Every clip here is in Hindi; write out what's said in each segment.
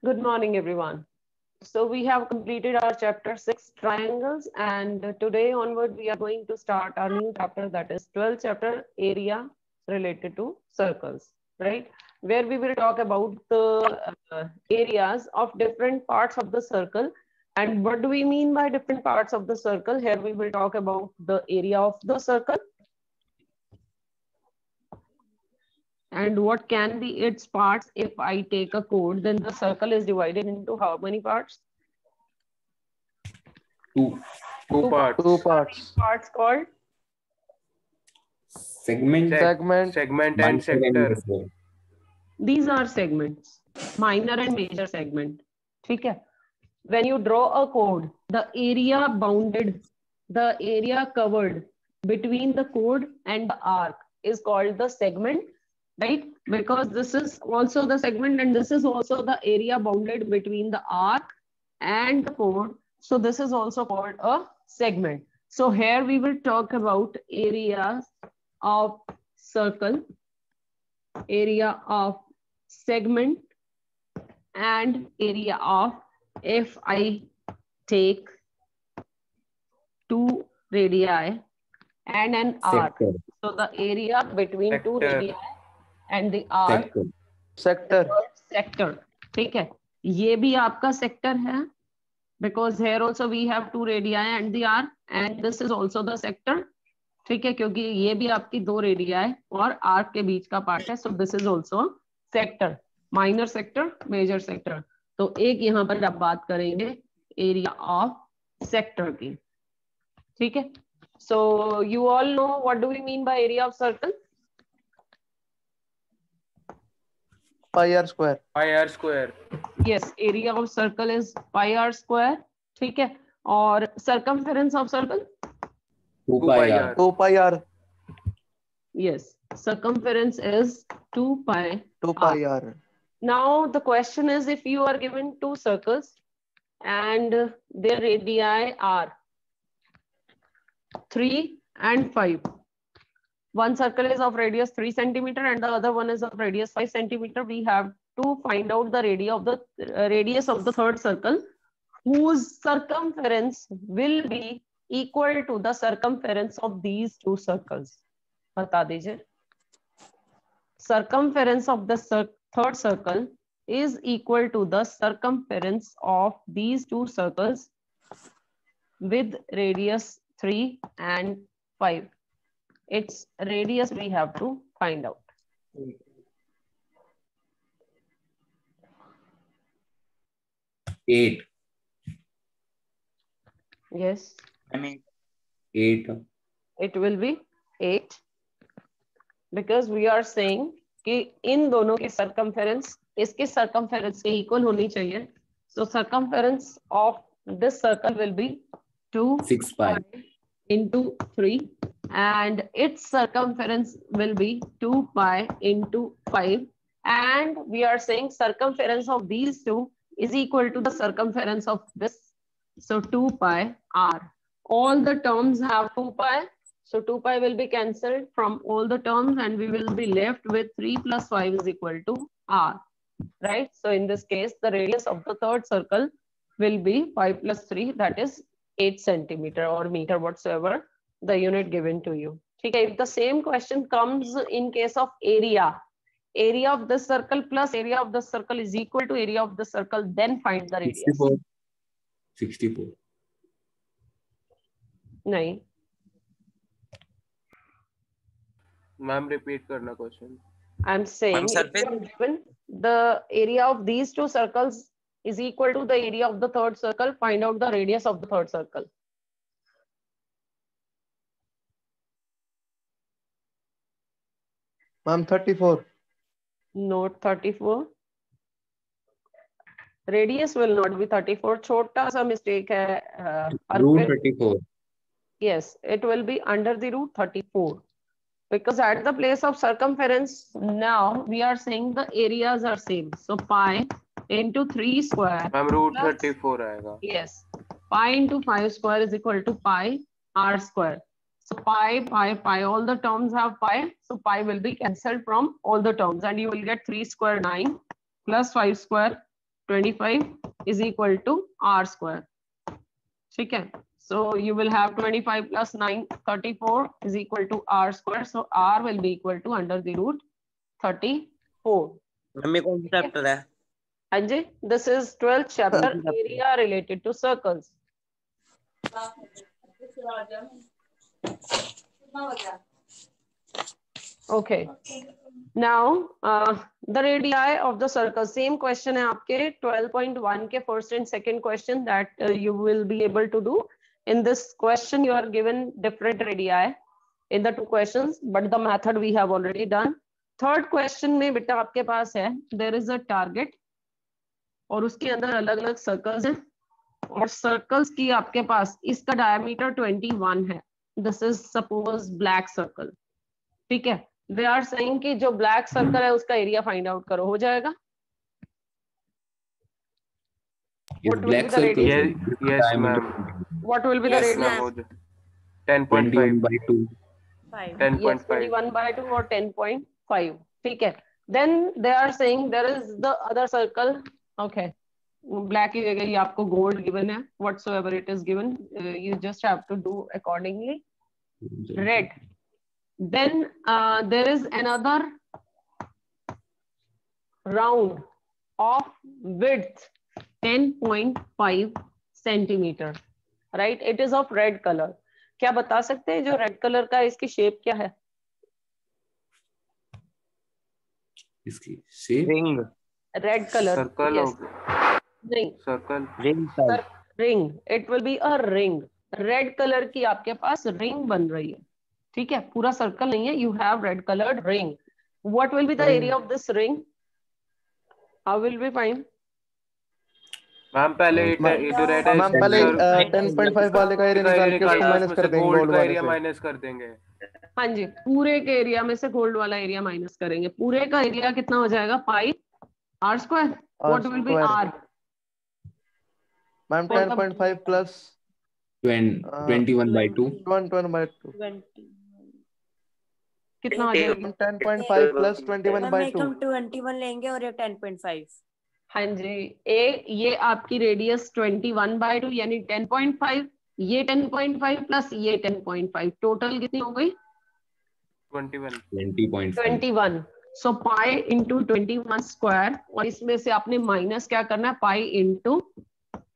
Good morning, everyone. So we have completed our chapter 6 triangles, and today onward we are going to start our new chapter, that is 12th chapter, area related to circles, right? Where we will talk about the areas of different parts of the circle. And what do we mean by different parts of the circle? Here we will talk about the area of the circle and what can be its parts. If I take a chord, then the circle is divided into how many parts? Two Two parts. Two What are parts. these parts called? Segment. Segment and sector. These are segments, minor and major segment. ठीक है? When you draw a chord, the area bounded, the area covered between the chord and the arc is called the segment, right? Because this is also the segment and this is also the area bounded between the arc and the chord. So this is also called a segment. So here we will talk about areas of circle, area of segment, and area of, if I take two radii and an arc. Sector. So the area between two Sector. radii and the arc Sector. sector. ठीक है, ये भी आपका sector है, because here also we have two radii and the arc, and this is also the sector. ठीक है, क्योंकि ये भी आपकी दो रेडिया है और आर्क के बीच का पार्ट है. So this is also sector, minor sector, major sector. तो एक यहाँ पर आप बात करेंगे एरिया ऑफ सेक्टर की. ठीक है, so you all know what do we mean by area of circle? Pi r square. Yes, area of circle is pi r square. ठीक है, और circumference of circle? 2 pi r. 2 pi r. Yes, circumference is 2 pi 2 pi r. Now the question is, if you are given two circles and their radii are 3 and 5. One circle is of radius 3 centimeter and the other one is of radius 5 centimeter. We have to find out the radius of the third circle, whose circumference will be equal to the circumference of these two circles. बता दीजिए. Circumference of the third circle is equal to the circumference of these two circles with radius 3 and 5. Its radius we have to find out. Eight. Yes. 8. It will be 8. Because we are saying कि इन दोनों की circumference इसके circumference के equal होनी चाहिए. So circumference of this circle will be 2 6 pi into 3 and its circumference will be 2 pi into 5, and we are saying circumference of these two is equal to the circumference of this. So 2 pi r. All the terms have 2 pi. So 2 pi will be cancelled from all the terms and we will be left with 3 plus 5 is equal to r. Right? So in this case, the radius of the third circle will be 5 plus 3, that is 8 centimeter or meter, whatsoever the unit given to you. Okay, if the same question comes in case of area of the circle plus area of the circle is equal to area of the circle, then find the radius. 64. नहीं. Ma'am, repeat करना question. I'm saying given the area of these two circles is equal to the area of the third circle, find out the radius of the third circle. Ma'am, 34. Not 34. Radius will not be 34. छोटा सा mistake है. Root 34. Yes, it will be under the root 34. Because at the place of circumference, now we are saying the areas are same. So pi into 3 square. Ma'am, root 34 आएगा. Yes. Pi into 5 square is equal to pi r square. So pi, all the terms have pi. So pi will be cancelled from all the terms and you will get 3 square 9 plus 5 square 25 is equal to r square. ठीक है, so you will have 25 plus 9 34 is equal to r square, so r will be equal to under the root 34. Mummy कौन सा चैप्टर है? हाँ जी, this is 12th chapter, area related to circles. Okay, now the radii of the circle, same question है आपके 12.1 के first and second question that you will be able to do. In this question you are given different radii in the two questions, but the method we have already done. Third question में बेटा आपके पास है there is a target और उसके अंदर अलग अलग सर्कल्स हैं और सर्कल्स की आपके पास इसका डायमीटर 21 है. This is suppose black circle. ठीक है, दे आर सेइंग कि जो ब्लैक सर्कल है उसका एरिया फाइंड आउट करो. हो जाएगा? What will be the radius? Yes, ma'am. What will be the Yes, radius? ma'am. 10.5 by 2. 10.5 Yes, 21 by 2 or 10.5. ठीक है. Then they are saying there is the other circle. Okay. Black की जगह ये आपको gold given है. Whatsoever it is given, you just have to do accordingly. Red. Then there is another round of width 10.5 centimeter. Right? It is of red color. क्या बता सकते हैं जो रेड कलर का इसकी शेप क्या है? इसकी shape ring. Red colour. Circle Yes. नहीं, circle ring ring. It will be a ring. Red colour की आपके पास रिंग बन रही है. ठीक है, पूरा सर्कल नहीं है. You have red coloured ring. What will be the area of this ring? How will we find? Ma'am पहले मैम पहले 10.5 वाले का एरिया निकाल के उसको माइनस कर देंगे गोल्ड वाले से. माइनस कर देंगे. हाँ जी, पूरे के एरिया में से गोल्ड वाला एरिया माइनस करेंगे. पूरे का एरिया कितना हो जाएगा? Pi r square. What will be r? Ma'am 10.5 plus 21 by 2. 21 by 2. कितना आ जाएगा? 10.5 प्लस 21 by 2. हम 21 लेंगे और ये 10.5. हाँ जी, ये आपकी रेडियस 21 by 2 यानी 10.5, ये 10.5 प्लस ये 10.5, टोटल कितनी हो गई? 21. सो पाई इंटू 21 स्क्वायर, और इसमें से आपने माइनस क्या करना है? पाई इंटू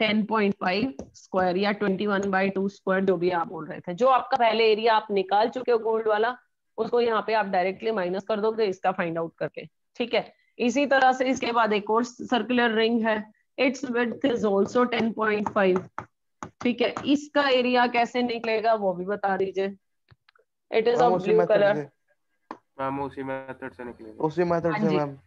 10.5 स्क्वायर या 21 by 2 स्क्वायर, जो भी आप बोल रहे थे. जो आपका पहले एरिया आप निकाल चुके हो गोल्ड वाला, उसको यहाँ पे आप डायरेक्टली माइनस कर दोगे इसका फाइंड आउट करके. ठीक है, इसी तरह से इसके बाद एक और सर्कुलर रिंग है. It's width is also 10.5. ठीक है, इसका एरिया कैसे निकलेगा वो भी बता दीजिए. It is of blue colour. Ma'am उसी मेथड से निकलेगा. उसी मेथड से मैम.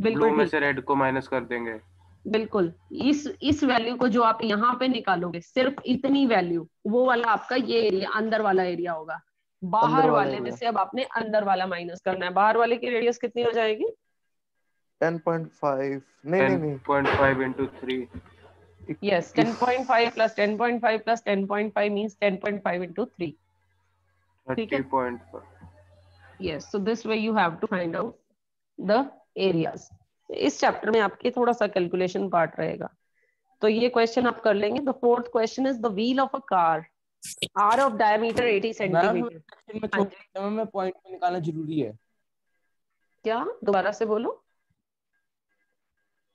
ब्लू में से रेड को माइनस कर देंगे. बिल्कुल. इस वैल्यू को जो आप यहाँ पे निकालोगे, सिर्फ इतनी वैल्यू, वो वाला आपका ये एरिया अंदर वाला एरिया होगा. बाहर वाले में से अब आपने अंदर वाला माइनस करना है. बाहर वाले की रेडियस कितनी हो जाएगी? 10.5. नहीं 10.5 into 3. Yes, 10.5 plus 10.5 plus 10.5 means 10.5 into 3. 30.5. Yes, so this way you have to find out the areas. इस चैप्टर में आपके थोड़ा सा कैलकुलेशन पार्ट रहेगा, तो ये क्वेश्चन आप कर लेंगे. The fourth question is the wheel of a car, r of diameter 80 centimetre. में पॉइंट में निकालना जरूरी है क्या? दोबारा से बोलो.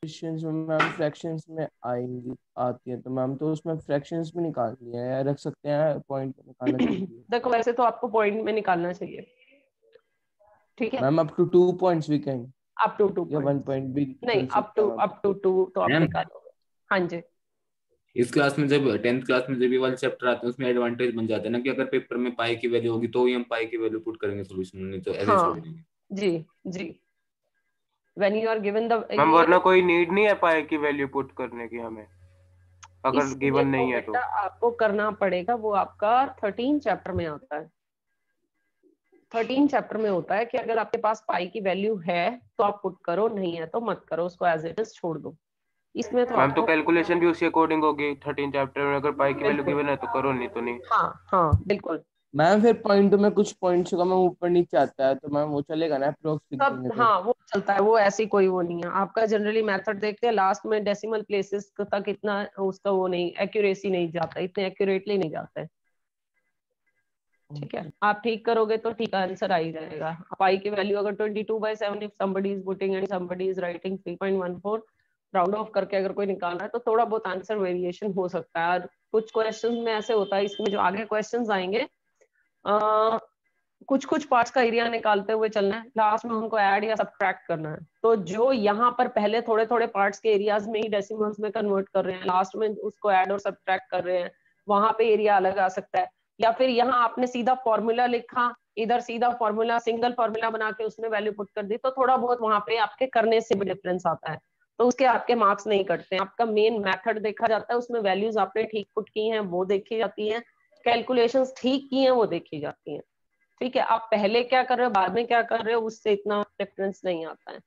मैम फ्रैक्शंस में आती है तो मैम तो उसमें फ्रैक्शंस में निकालनी है या रख सकते हैं पॉइंट में निकालना चाहिए. देखो वैसे तो आपको पॉइंट में निकालना चाहिए. ठीक है ma'am up to 2 points we can. Up to 2 या 1 पॉइंट भी नहीं, अप टू 2 तो आप निकालोगे. हाँ जी. इस क्लास में जब 10th क्लास में जब ये वाले चैप्टर आते हैं उसमें एडवांटेज बन जाता है ना कि अगर पेपर में पाई की वैल्यू होगी तो ही हम पाई की वैल्यू पुट करेंगे सॉल्यूशन में, नहीं तो ऐसे छोड़ देंगे. जी. when you are given the ma'am वरना कोई नीड नहीं है पाई की वैल्यू पुट करने की हमें, अगर गिवन नहीं है तो. आपको करना पड़ेगा. वो आपका 13 चैप्टर में आता है. 13 चैप्टर में होता है कि अगर आपके पास पाई की वैल्यू है तो आप पुट करो, नहीं है तो मत करो, उसको एज इट इज छोड़ दो. इसमें तो मैम तो कैलकुलेशन भी उसी अकॉर्डिंग होगी 13 चैप्टर में. अगर पाई की वैल्यू गिवन है तो करो, नहीं तो नहीं. हाँ बिल्कुल. मैम फिर पॉइंट में कुछ पॉइंट्स का मैम ऊपर नीचे आता है तो मैम वो चलेगा ना अप्रोक्स लिख सब देंगे तो। हाँ वो चलता है, वो ऐसी कोई वो नहीं है आपका। जनरली मेथड देखते हैं लास्ट में डेसिमल प्लेसेस तक इतना उसका वो नहीं, एक्यूरेसी नहीं जाता, इतने एक्यूरेटली नहीं जाता है। ठीक है, आप ठीक करोगे तो ठीक आंसर आ ही जाएगा। पाई की वैल्यू अगर 22/7 if somebody is putting and somebody is writing 3.14 round of करके अगर कोई निकाल रहा है तो थोड़ा बहुत आंसर वेरिएशन हो सकता है। और कुछ क्वेश्चन में ऐसे होता है, इसमें जो आगे क्वेश्चन आएंगे कुछ कुछ पार्ट्स का एरिया निकालते हुए चलना है, लास्ट में उनको ऐड या सब्ट्रैक्ट करना है। तो जो यहाँ पर पहले थोड़े थोड़े पार्ट्स के एरियाज में ही डेसिमल्स में कन्वर्ट कर रहे हैं, लास्ट में उसको ऐड और सब्ट्रैक्ट कर रहे हैं, वहां पे एरिया अलग आ सकता है। या फिर यहाँ आपने सीधा फॉर्मूला लिखा, इधर सीधा फॉर्मूला सिंगल फॉर्मूला बना के उसमें वैल्यू पुट कर दी, तो थोड़ा बहुत वहां पे आपके करने से भी डिफरेंस आता है, तो उसके आपके मार्क्स नहीं कटते हैं। आपका मेन मेथड देखा जाता है, उसमें वैल्यूज आपने ठीक पुट की हैं वो देखी जाती है, कैलकुलेशंस ठीक की हैं वो देखी जाती हैं। ठीक है, आप पहले क्या कर रहे हो बाद में क्या कर रहे हो उससे इतना डिफरेंस नहीं आता है।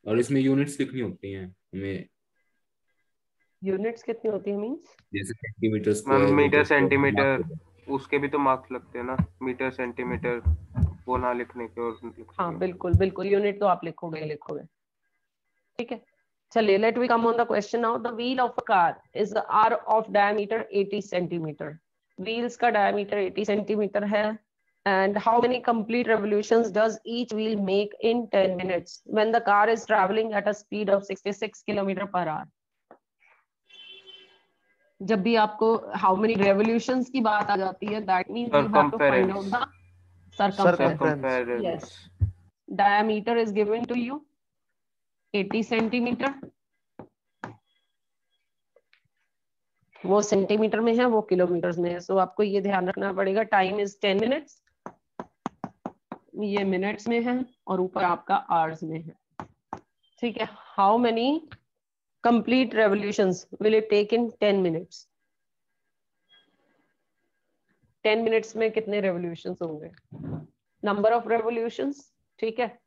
और इसमें यूनिट्स लिखनी होती हैं हमें, यूनिट्स कितनी होती है मींस? जैसे centimetre ma'am square, metre metre square, centimetre उसके भी तो मार्क्स लगते हैं ना, मीटर सेंटीमीटर वो ना लिखने के और लिखने हाँ के। बिल्कुल बिल्कुल, यूनिट तो आप लिखोगे लिखोगे। ठीक है, चलिए let we come on the question now. The wheel of a car is the r of diameter 80 centimetre. Wheels का डायमीटर 80 सेंटीमीटर है। And how many complete revolutions does each wheel make in 10 minutes when the car is traveling at a speed of 66 km/h? जब भी आपको how many revolutions की बात आ जाती है, that means you have to find out the circumference. Circumference. Yes. Diameter is given to you 80 centimetre, वो सेंटीमीटर में है वो किलोमीटर में है, सो आपको ये ध्यान रखना पड़ेगा। टाइम इज 10 मिनट्स, ये मिनट्स में है और ऊपर आपका आवर्स में है। ठीक है, how many complete revolutions will it take in 10 minutes? 10 minutes में कितने रेवोल्यूशंस होंगे? Number of revolutions. ठीक है,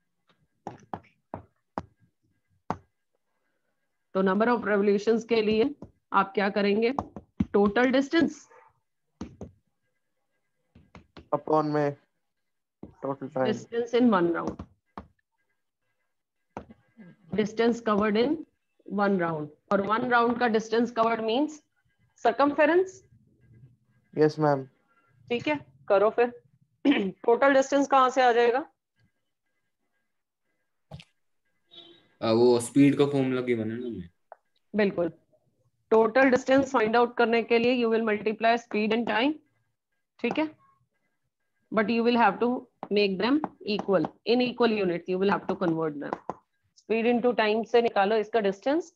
तो नंबर ऑफ रेवोल्यूशंस के लिए आप क्या करेंगे? टोटल डिस्टेंस अपॉन में total time, distance in one round, distance covered in one round, और वन राउंड का distance covered means circumference. Yes ma'am. ठीक है, करो फिर। टोटल डिस्टेंस कहां से आ जाएगा? वो स्पीड का फॉर्मूला गिवन है ना हमें। बिल्कुल, टोटल डिस्टेंस फाइंड आउट करने के लिए you will multiply speed and time. ठीक है, but you will have to make them equal, in equal units you will have to convert them. Speed into time से निकालो इसका distance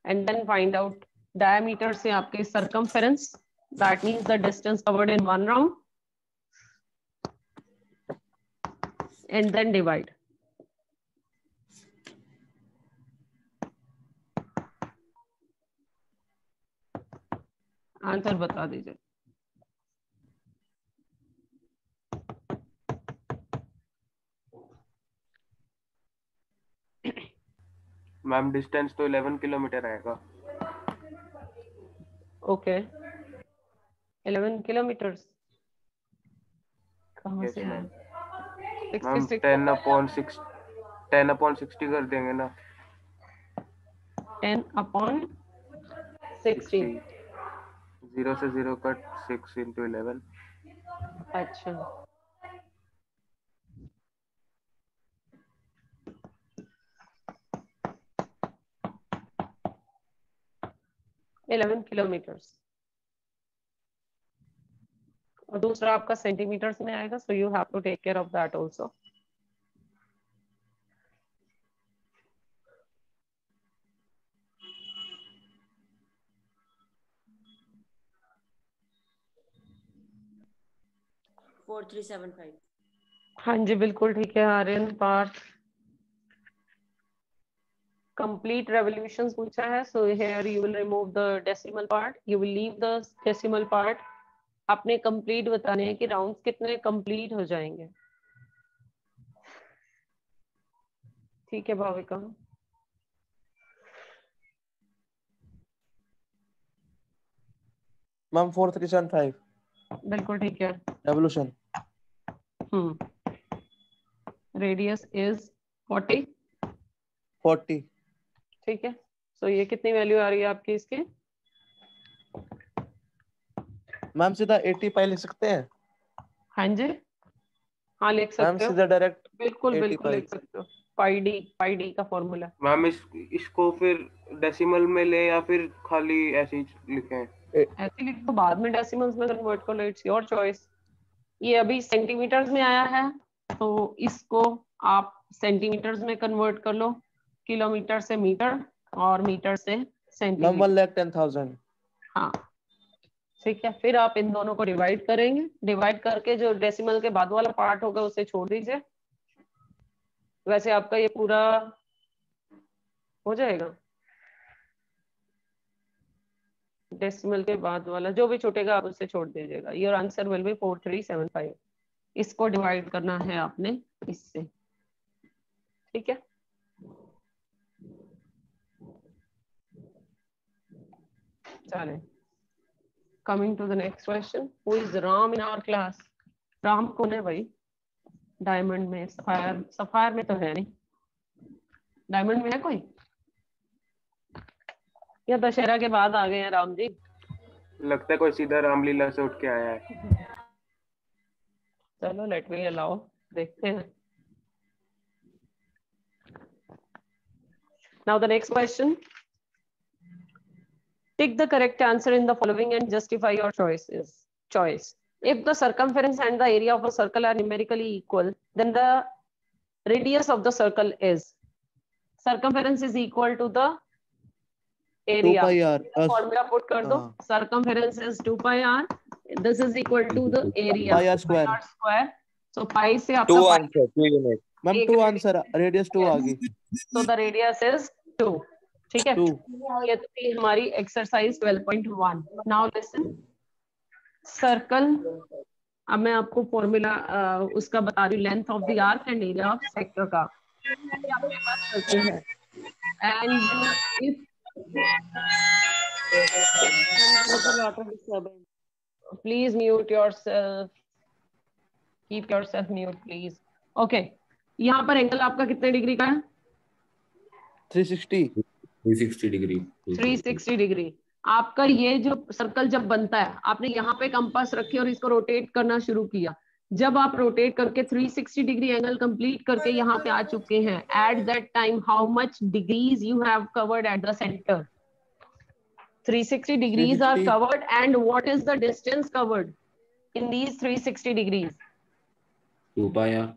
and then find out diameter से आपके circumference, that means the distance covered in one round, and then divide. Answer बता दीजिए। मैम डिस्टेंस तो 11 किलोमीटर आएगा। ओके, 11 किलोमीटर्स कहाँ यस से मैम। आए? मैम 66 10/60 कर देंगे ना। 10/60। 0 से 0 कट 6 into 11। अच्छा, इलेवन किलोमीटर्स, और दूसरा आपका सेंटीमीटर्स में आएगा, so you have to take care of that also. Four 375। हाँ जी बिल्कुल ठीक है आर्यन। पार्ट complete revolutions पूछा है, so here you will remove the decimal part, you will leave the decimal part। आपने complete बताने हैं कि राउंड्स कितने complete हो जाएंगे। ठीक है भाविका, मैम 4375। बिल्कुल ठीक है। revolution. Radius is 40. 40. ठीक है, सो ये कितनी वैल्यू आ रही है आपकी इसकी? मैम सीधा 80 पाई लिख सकते हैं? हाँ जी, हाँ लिख मैम सकते हो, सीधा डायरेक्ट बिल्कुल 80 बिल्कुल पाई। लिख सकते हो। पाई डी का फॉर्मूला। मैम इसको फिर डेसिमल में ले या फिर खाली ऐसे ही लिखें? ऐसे लिख दो, बाद में डेसिमल्स में कन्वर्ट कर लो, इट्स योर चॉइस। ये अभी सेंटीमीटर्स में आया है तो इसको आप सेंटीमीटर्स में कन्वर्ट कर लो, किलोमीटर से मीटर और मीटर से मैम सेंटीमीटर। 1,10,000। हाँ ठीक है, फिर आप इन दोनों को डिवाइड करेंगे, डिवाइड करके जो डेसिमल के बाद वाला पार्ट होगा उसे छोड़ दीजिए। वैसे आपका ये पूरा हो जाएगा, डेसिमल के बाद वाला जो भी छूटेगा आप उससे छोड़ दीजिएगा। Your answer will be 4375। इसको डिवाइड करना है आपने इससे, ठीक है। चले, coming to the next question, who is Ram in our class? Ram कौन है भाई? डायमंड में, सफायर में तो है नहीं, डायमंड में है कोई? या दशहरा के बाद आ गए हैं राम जी? लगता है कोई सीधा रामलीला से उठ के आया है। चलो लेट मी अलाउ, देखते हैं। Now the next question. Tick the correct answer in the following and justify your choice. If the circumference and the area of a circle are numerically equal, then the radius of the circle is, circumference is equal to the 2 area. pi r. Formula put कर दो, circumference is 2 pi r. This is equal to the area. Pi r square. So pi से आपका 2 answer 2 unit. Ma'am 2 answer, radius 2 आ गई। So the radius is 2. ठीक है, 2। ये तो थी हमारी एक्सरसाइज 12.1। नाउ लिसन, सर्कल, अब मैं आपको फॉर्मूला उसका बता रही हूँ, length of the arc and area of sector का। आपके पास सर्कल है and if please mute yourself, keep yourself mute please. Okay, यहाँ पर एंगल आपका कितने डिग्री का है? 360 डिग्री। 360 डिग्री। आपका ये जो सर्कल जब बनता है, आपने यहाँ पे कंपास रखी और इसको रोटेट करना शुरू किया। जब आप रोटेट करके 360 डिग्री एंगल कंप्लीट करके यहाँ पे आ चुके हैं, at that time how much degrees you have covered at the centre? 360 degrees are covered, and what is the distance covered in these 360 degrees? 2 pi r.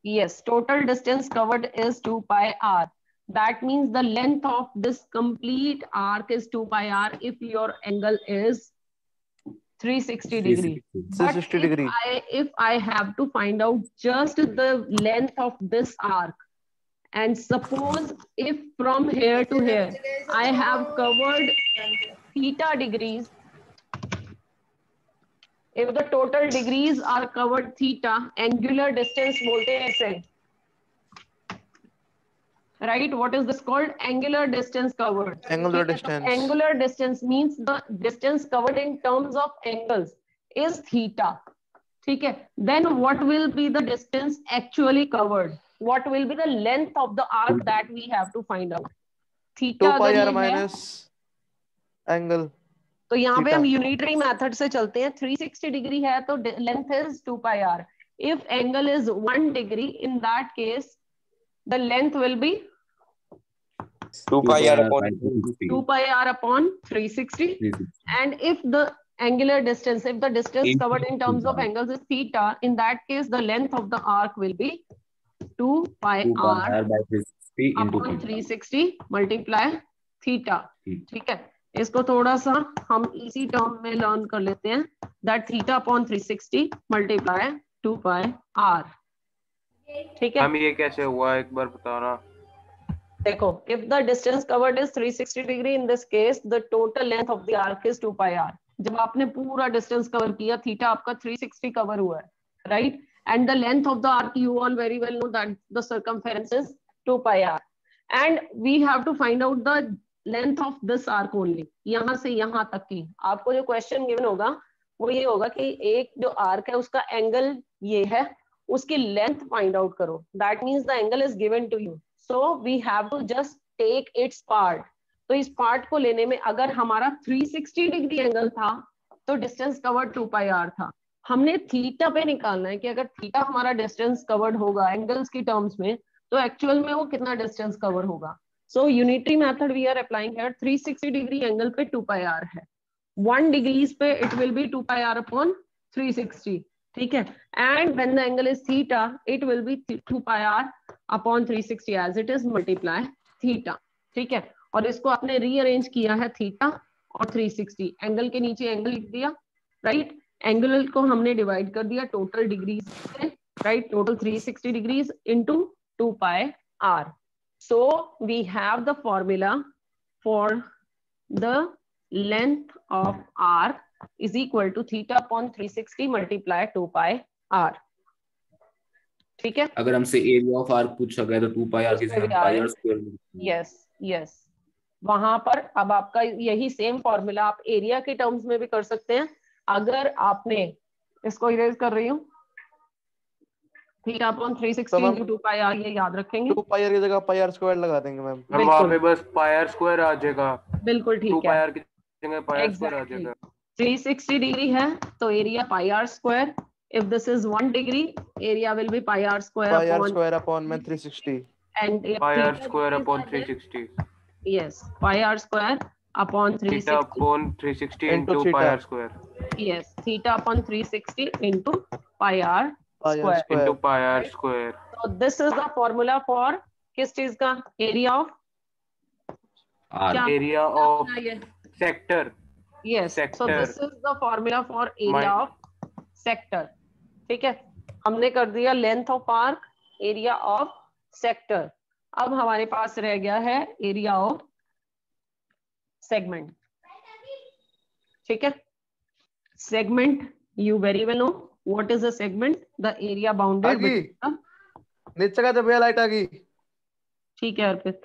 Yes, total distance covered is 2 pi r. That means the length of this complete arc is 2 pi r if your angle is 360 degree. 360 degree. If I have to find out just the length of this arc, and suppose if from here to here I have covered theta degrees, if the total degrees are covered theta, angular distance बोलते हैं इसे, right? What is this called? Angular distance covered. Angular distance. Angular distance means the distance covered in terms of angles is theta. ठीक है, then what will be the distance actually covered? What will be the length of the arc that we have to find out? Theta 2 pi अगर r ये है, minus angle, तो यहाँ पे हम theta. यूनिटरी मेथड से चलते हैं। 360 डिग्री है तो length is 2 pi r. If angle is 1 degree, in that case the length will be 2 pi r upon 2 pi r upon 360. And if the angular distance, if the distance covered in terms of angles is theta, in that case the length of the arc will be 2 pi r by 360 into upon theta. 360 multiply theta. ठीक है, इसको थोड़ा सा हम इसी टर्म में लर्न कर लेते हैं, that theta upon 360 multiply 2 pi r. ठीक है, हम ये कैसे हुआ एक बार बताना। देखो, if the distance covered is 360 degree, in this case the total length of the arc is 2 pi r. जब आपने पूरा डिस्टेंस कवर किया, थीटा आपका 360 कवर हुआ है, right? And the length of the arc you all very well know that the circumference is 2 pi r, and we have to find out the length of this arc only, यहाँ से यहाँ तक की। आपको जो क्वेश्चन गिवन होगा वो ये होगा कि एक जो आर्क है उसका एंगल ये है, उसकी लेंथ फाइंड आउट करो। That means the angle is given to you, so we have to just take its part. तो इस पार्ट को लेने में अगर हमारा 360 डिग्री एंगल था तो डिस्टेंस कवर्ड 2 पाई आर था। हमने थीटा पे निकालना है कि अगर थीटा हमारा डिस्टेंस कवर्ड होगा एंगल्स की टर्म्स में तो एक्चुअल में वो कितना डिस्टेंस कवर होगा। So unitary method we are applying here. 360 degree angle पे 2 पाई आर है, 1 डिग्रीज पे it will be 2 pi r upon 360, ठीक है। And when the angle is theta it will be 2 pi r upon 360 as it is multiply theta, ठीक है। और इसको आपने रीअरेंज किया है थीटा और 360, एंगल के नीचे एंगल लिख दिया, राइट। एंगल को हमने डिवाइड कर दिया टोटल डिग्रीज से, right, total 360 degrees into 2 pi r. So we have the formula for the length of r is equal to theta upon 360 multiply 2 pi r, ठीक है। अगर हमसे एरिया ऑफ आर्क पूछा गया तो 2 पाई आर की जगह पाई आर स्क्वायर। यस यस, वहां पर अब आपका यही सेम फॉर्मूला आप एरिया के टर्म्स में भी कर सकते हैं। अगर आपने इसको इरेज कर रही हूँ, theta upon 360 into 2 pi r, ये याद रखेंगे। 2 पाई आर की जगह पाई आर स्क्वायर लगा देंगे मैम। हम वहाँ पे बस पाई आर स्क्वायर आ जाएगा। बिल्कुल ठीक है, 2 पाई आर की जगह पाई आर स्क्वायर आ जाएगा। 360 डिग्री है तो area pi r square. If this is 1 degree area will be pi r square upon में 360 and pi r square upon 360। Yes, pi r square upon 360 theta upon 360 into pi r square. Yes, theta upon 360 into pi r square into pi r square. तो this is the formula for किस चीज का? Area of area of sector. Yes, so this is the formula for area of sector, ठीक है। हमने कर दिया length of arc, area of sector. अब हमारे पास रह गया है एरिया ऑफ सेगमेंट, ठीक है। Segment you very well know what is a segment, the area bounded. नीचे का भैया लाइट आ गई, ठीक है अर्पित,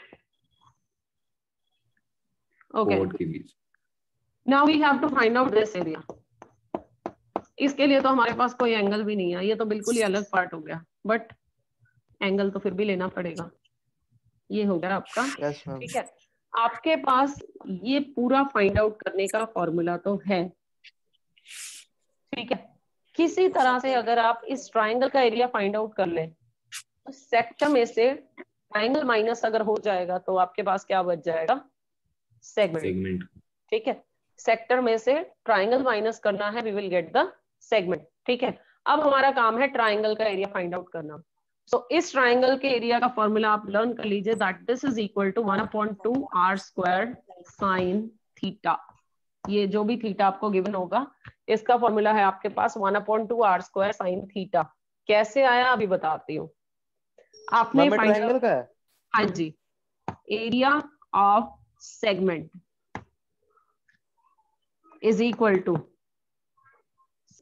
okay. Now we have to find out this area. इसके लिए तो हमारे पास कोई एंगल भी नहीं है, ये तो बिल्कुल ही अलग पार्ट हो गया, बट एंगल तो फिर भी लेना पड़ेगा। ये हो गया आपका, ठीक है। आपके पास ये पूरा फाइंड आउट करने का फॉर्मूला तो है, ठीक है। किसी तरह से अगर आप इस ट्राइंगल का एरिया फाइंड आउट कर ले तो सेक्टर में से ट्राइंगल माइनस अगर हो जाएगा तो आपके पास क्या बच जाएगा? सेगमेंट, ठीक है। सेक्टर में से ट्राइंगल माइनस करना है, we will get the segment, ठीक है। अब हमारा काम है ट्राइंगल का एरिया फाइंड आउट करना। सो इस ट्राइंगल के एरिया का फॉर्मूला आप लर्न कर लीजिए, that this is equal to 1/2 r square sine theta. ये जो भी थीटा आपको गिवन होगा इसका फॉर्मूला है आपके पास 1/2 आर स्क्वायर साइन थीटा। कैसे आया अभी बताती हूँ। आपने ट्राइंगल का है, हाँ जी, area of segment is equal to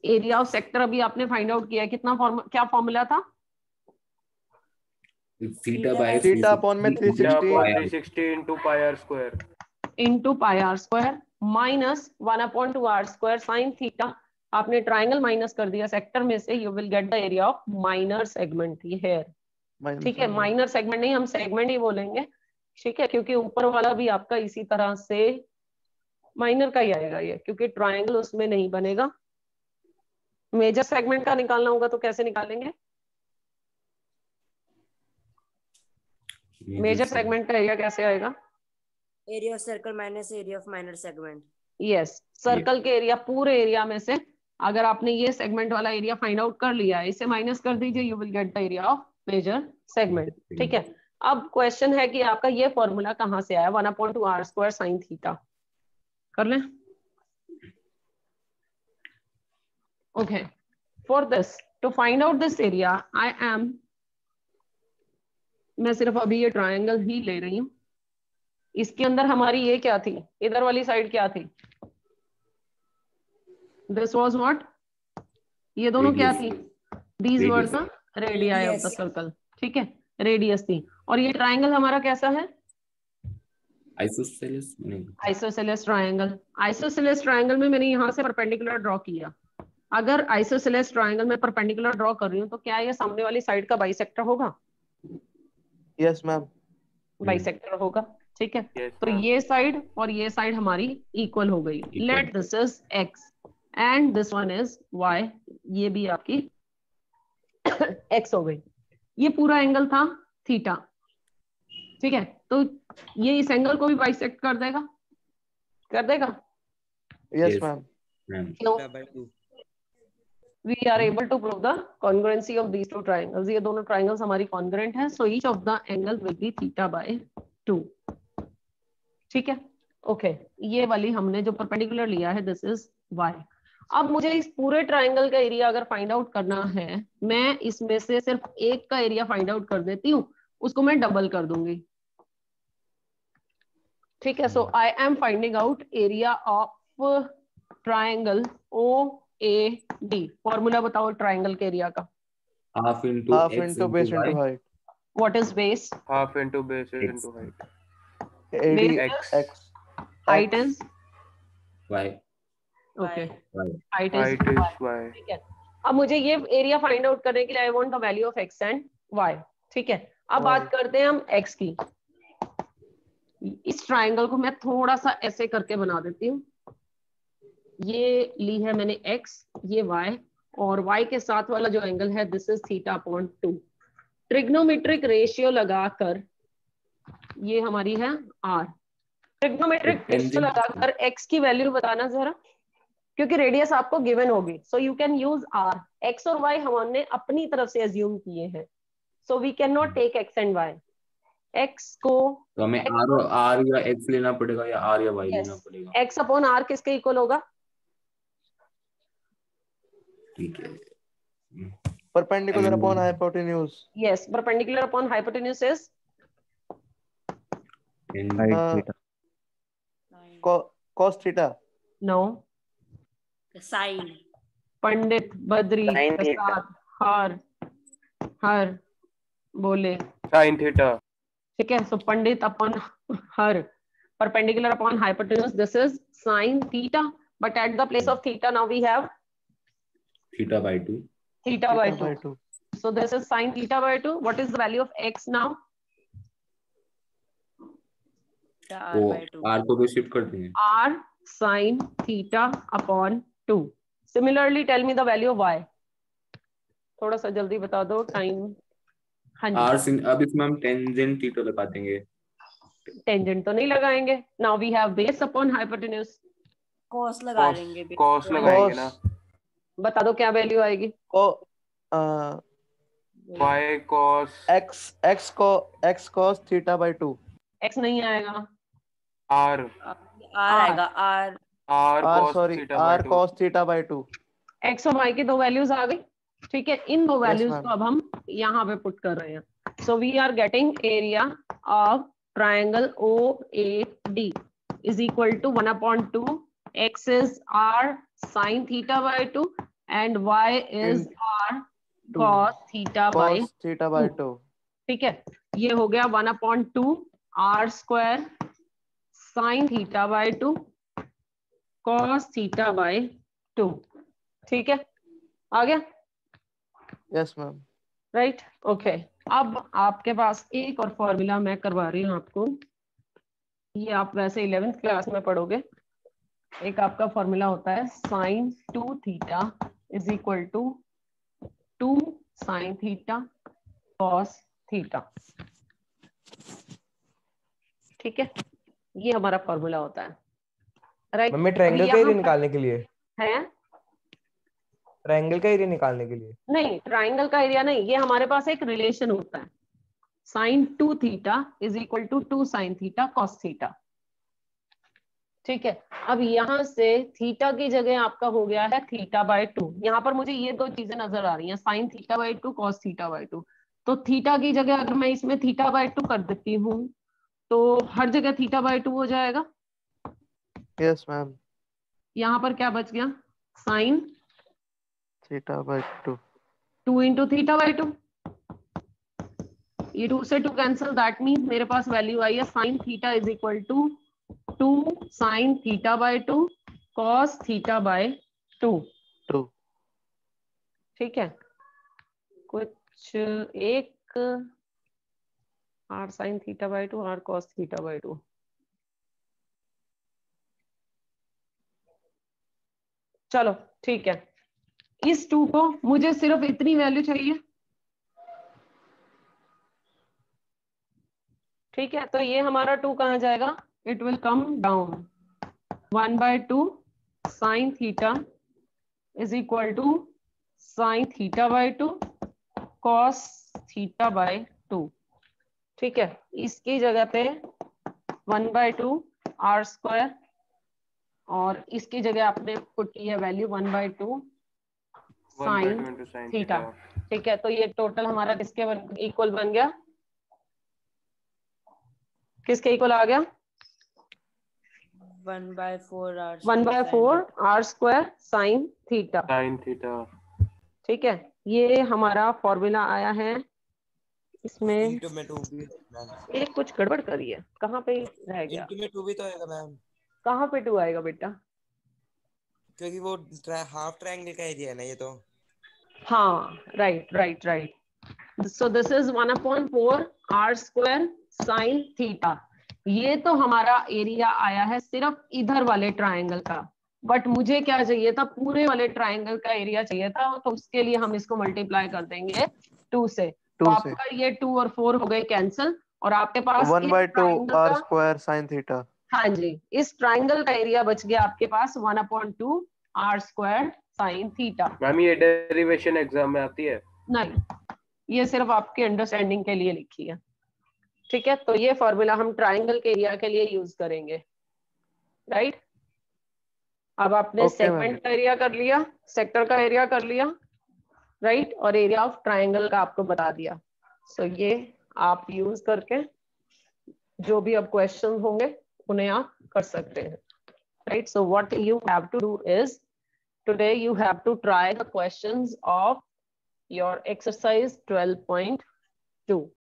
area of sector. अभी आपने फाइंड आउट किया कितना क्या फॉर्मूला था? थीटा अपॉन में 360 into pi r square into pi r square minus 1/2 r square sine theta. आपने ट्राइंगल माइनस कर दिया सेक्टर में से, you will get the area of minor segment. ये है, ठीक है। माइनर सेगमेंट नहीं, हम सेगमेंट ही बोलेंगे, ठीक है, क्योंकि ऊपर वाला भी आपका इसी तरह से माइनर का ही आएगा ये, क्योंकि ट्राइंगल उसमें नहीं बनेगा। मेजर सेगमेंट का निकालना होगा तो कैसे निकालेंगे? मेजर सेगमेंट का एरिया कैसे आएगा? Area of circle minus area of minor segment. Yes, circle के एरिया, पूरे एरिया में से अगर आपने ये सेगमेंट वाला एरिया फाइंड आउट कर लिया है, इसे माइनस कर दीजिए, you will get the area of major segment, ठीक है। अब क्वेश्चन है कि आपका ये फॉर्मूला कहाँ से आया? 1/2 आर स्क्वायर साइन थीटा। कर लें, okay. For this to find out this area I am, मैं सिर्फ अभी ये ट्राइंगल ही ले रही हूं। इसके अंदर हमारी ये क्या थी? इधर वाली साइड क्या थी? This was what? ये दोनों क्या थी? These were the radii of the circle, ठीक है, रेडियस थी। और ये ट्राइंगल हमारा कैसा है? Isosceles triangle. आइसोसेलेस ट्राइंगल में मैंने यहाँ से परपेंडिकुलर ड्रॉ किया, अगर आइसोसेलेस ट्रायंगल में परपेंडिकुलर ड्रॉ कर रही हूँ तो क्या ये सामने वाली साइड का बाइसेक्टर होगा? Yes ma'am. बाइसेक्टर होगा, ठीक है। Yes, तो ma'am. ये साइड और ये साइड हमारी इक्वल हो गई। Let this is x and this one is y, ये भी आपकी एक्स हो गई। ये पूरा एंगल था थीटा, ठीक है। तो ये इस एंगल को भी बाइसेक्ट कर देगा, कर देगा। Yes ma'am. क्यों? We are able to prove the congruency of these two triangles. ये दोनों triangles हमारी congruent है, so each of the angle will be theta by 2. ठीक है, ओके। ये वाली हमने जो परपेंडिकुलर लिया है दिस इज y। अब मुझे इस पूरे ट्राइंगल का एरिया अगर फाइंड आउट करना है, मैं इसमें से सिर्फ एक का एरिया फाइंड आउट कर देती हूँ, उसको मैं डबल कर दूंगी, ठीक है। So I am finding out area of triangle O A D. Formula बताओ ट्राइंगल के एरिया का। Half into base into height. What is base? Half into base into height. AD X. X। Height is y okay, y height Height is is y. ठीक है। अब मुझे ये एरिया फाइंड आउट करने के लिए I want the value of x and y, ठीक है। अब बात करते हैं हम एक्स की। इस ट्राइंगल को मैं थोड़ा सा ऐसे करके बना देती हूँ। ये ली है मैंने एक्स, ये वाई, और वाई के साथ वाला जो एंगल है this is theta upon 2। Trigonometric ratio लगाकर ये हमारी है आर। ट्रिग्नोमेट्रिक रेशियो लगाकर एक्स की वैल्यू बताना जरा, क्योंकि रेडियस आपको गिवन होगी। So you can use r. X और वाई हमने अपनी तरफ से अज्यूम किए हैं, so we can not take x and y. X को तो हमें आर या एक्स लेना पड़ेगा या आर या वाई लेना पड़ेगा? एक्स अपॉन आर किसके इक्वल होगा? ठीक है, perpendicular upon hypotenuse. Yes, perpendicular upon hypotenuse is cos theta. No. Sine. Pandit, Badri, Sin theta. Prasad, हर बोले, Sin theta. ठीक है। सो पंडित अपॉन हर, perpendicular upon hypotenuse, this is sine theta, but at the place of theta now we have theta by 2। theta by 2. So this is sin theta by 2. What is the value of x now? r by 2. Are को तो शिफ्ट कर देंगे। R sin theta upon 2. Similarly, tell me the value of y. थोड़ा सा जल्दी बता दो टाइम। हाँ जी, आर sin, अब इसमें हम टेंजेंट थीटा लगा देंगे। टेंजेंट तो नहीं लगाएंगे। Now we have base upon hypotenuse. cos लगा लेंगे। Cos लगाएंगे ना। बता दो क्या वैल्यू आएगी? Y cos x cos theta by 2। x नहीं आएगा, R आएगा r cos theta by 2। x और y की दो वैल्यूज आ गई, ठीक है। इन दो वैल्यूज ma'am. को अब हम यहाँ पे पुट कर रहे हैं। So we are getting area of triangle O A D is equal to 1/2। x is r sin theta by 2 and y is r cos theta by 2, ठीक है। ये हो गया 1/2 r square sin theta by 2 cos theta by 2, ठीक है। आ गया? Yes ma'am. Right, okay. अब आपके पास एक और फॉर्मूला मैं करवा रही हूँ आपको, ये आप वैसे 11th क्लास में पढ़ोगे। एक आपका फॉर्मूला होता है sin 2 theta is equal to 2 sin theta cos theta, ठीक है। ये हमारा फॉर्मूला होता है, राइट। मम्मी ट्रायंगल का एरिया निकालने के लिए है? ट्रायंगल का एरिया निकालने के लिए नहीं, ट्राइंगल का एरिया नहीं, ये हमारे पास एक रिलेशन होता है। sin 2 theta is equal to 2 sin theta cos theta, ठीक है। अब यहाँ से थीटा की जगह आपका हो गया है थीटा बाय 2। यहाँ पर मुझे ये दो चीजें नजर आ रही हैं, sine theta by 2 cos theta by 2। तो थीटा की जगह अगर मैं इसमें थीटा बाय 2 कर देती हूँ तो हर जगह थीटा बाय 2 हो जाएगा। Yes ma'am. यहाँ पर क्या बच गया? Sine theta by 2 2 into theta by 2। ये 2 से 2 कैंसिल, दैट मीन्स मेरे पास वैल्यू आई है sine theta is equal to 2 sin theta by 2 cos theta by 2, ठीक है, कुछ एक r sin theta by 2 r cos theta by 2। चलो ठीक है, इस 2 को मुझे सिर्फ इतनी वैल्यू चाहिए, ठीक है। तो ये हमारा 2 कहाँ जाएगा, it will come down 1/2 sine theta is equal to sine theta by 2 cos theta by 2, ठीक है। इसकी जगह पे 1/2 r स्क्वायर और इसकी जगह आपने पुट किया वैल्यू 1/2 साइन थीटा, ठीक है। तो ये टोटल हमारा किसके इक्वल बन गया, किसके इक्वल आ गया, 1/4 r स्क्वायर साइन थीटा, ठीक है। ये हमारा फॉर्मूला आया है। इसमें एक कुछ गड़बड़ करी है, कहाँ पे रह गया, में 2 भी तो आएगा मैम, कहाँ पे 2 आएगा बेटा, क्योंकि वो हाफ ट्रायंगल का एरिया है ना ये तो। हाँ right right right. So this is 1/4 r square sine theta. ये तो हमारा एरिया आया है सिर्फ इधर वाले ट्रायंगल का, बट मुझे क्या चाहिए था, पूरे वाले ट्रायंगल का एरिया चाहिए था। तो उसके लिए हम इसको मल्टीप्लाई कर देंगे 2 से। तो आपका ये 2 और 4 हो गए कैंसिल, और आपके पास 1/2 r स्क्वायर साइन थीटा। हाँ जी, इस ट्रायंगल का एरिया बच गया आपके पास 1/2 r square sine theta. Ma'am ये डेरिवेशन एग्जाम में आती है? नहीं, ये सिर्फ आपके अंडरस्टैंडिंग के लिए लिखी है, ठीक है। तो ये फॉर्मूला हम ट्रायंगल के एरिया के लिए यूज करेंगे, राइट। अब आपने सेगमेंट का एरिया कर लिया, सेक्टर का एरिया कर लिया, राइट, और एरिया ऑफ ट्रायंगल का आपको बता दिया। सो ये आप यूज करके जो भी अब क्वेश्चन होंगे उन्हें आप कर सकते हैं, right. So what you have to do is today you have to try the questions of your exercise 12.2।